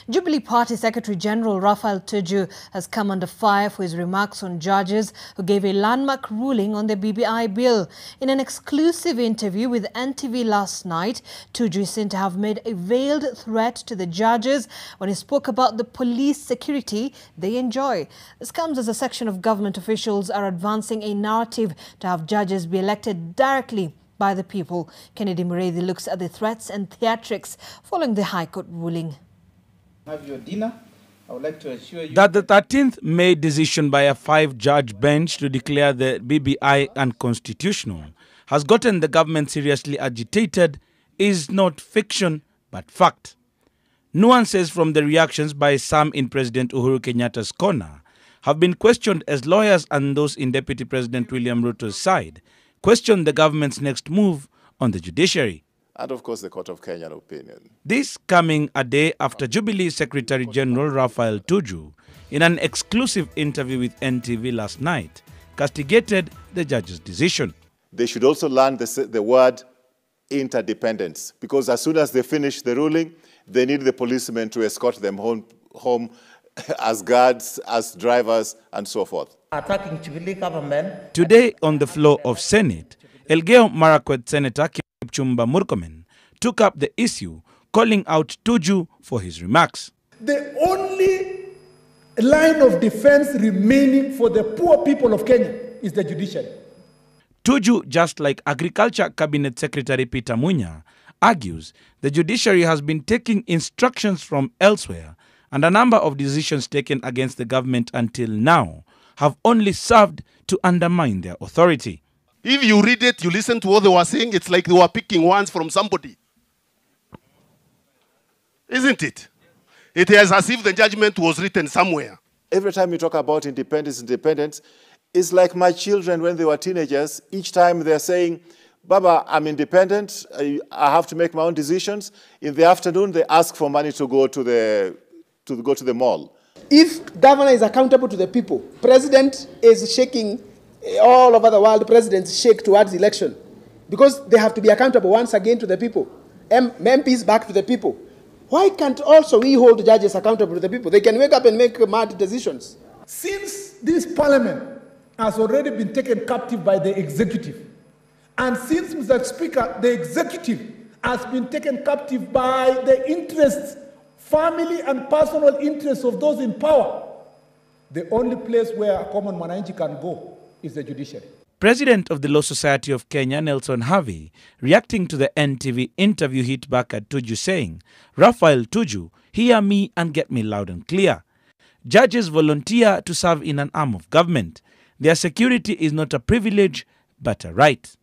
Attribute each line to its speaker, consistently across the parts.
Speaker 1: Jubilee Party Secretary General Raphael Tuju has come under fire for his remarks on judges who gave a landmark ruling on the BBI Bill. In an exclusive interview with NTV last night, Tuju is seen to have made a veiled threat to the judges when he spoke about the police security they enjoy. This comes as a section of government officials are advancing a narrative to have judges be elected directly by the people. Kennedy Muredi looks at the threats and theatrics following the High Court ruling.
Speaker 2: Have your dinner. I would like to assure you
Speaker 3: that the 13th May decision by a 5-judge bench to declare the BBI unconstitutional has gotten the government seriously agitated is not fiction but fact. Nuances from the reactions by some in President Uhuru Kenyatta's corner have been questioned as lawyers and those in Deputy President William Ruto's side question the government's next move on the judiciary.
Speaker 4: And of course the Court of Kenyan opinion.
Speaker 3: This coming a day after Jubilee Secretary General Raphael Tuju, in an exclusive interview with NTV last night, castigated the judge's decision.
Speaker 4: They should also learn the word interdependence, because as soon as they finish the ruling, they need the policemen to escort them home as guards, as drivers, and so forth.
Speaker 2: attacking Jubilee government.
Speaker 3: Today on the floor of Senate, Elgeyo Marakwet Senator Kipchumba Murkomen took up the issue, calling out Tuju for his remarks.
Speaker 5: The only line of defense remaining for the poor people of Kenya is the judiciary.
Speaker 3: Tuju, just like Agriculture Cabinet Secretary Peter Munya, argues the judiciary has been taking instructions from elsewhere and a number of decisions taken against the government until now have only served to undermine their authority.
Speaker 6: If you read it, you listen to what they were saying, it's like they were picking ones from somebody. Isn't it? It is as if the judgment was written somewhere.
Speaker 4: Every time you talk about independence, it's like my children when they were teenagers. Each time they're saying, Baba, I'm independent, I have to make my own decisions. In the afternoon, they ask for money to go to the mall.
Speaker 7: If governor is accountable to the people, president is shaking all over the world, presidents shake towards election because they have to be accountable once again to the people. MPs back to the people. Why can't also we hold judges accountable to the people? They can wake up and make mad decisions.
Speaker 5: Since this parliament has already been taken captive by the executive, and since, Mr. Speaker, the executive has been taken captive by the interests, family and personal interests of those in power, the only place where a common mwananchi can go is the judiciary.
Speaker 3: President of the Law Society of Kenya, Nelson Harvey, reacting to the NTV interview, hit back at Tuju saying, Raphael Tuju, hear me and get me loud and clear. Judges volunteer to serve in an arm of government. Their security is not a privilege, but a right.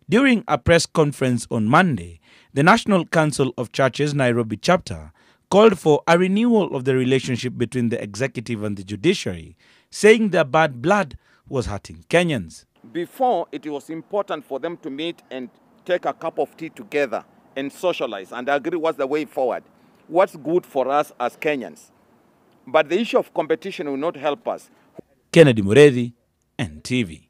Speaker 3: During a press conference on Monday, the National Council of Churches Nairobi chapter called for a renewal of the relationship between the executive and the judiciary, saying their bad blood was hurting Kenyans.
Speaker 8: Before, it was important for them to meet and take a cup of tea together and socialize and agree what's the way forward, what's good for us as Kenyans. But the issue of competition will not help us.
Speaker 3: Kennedy Muredi, NTV.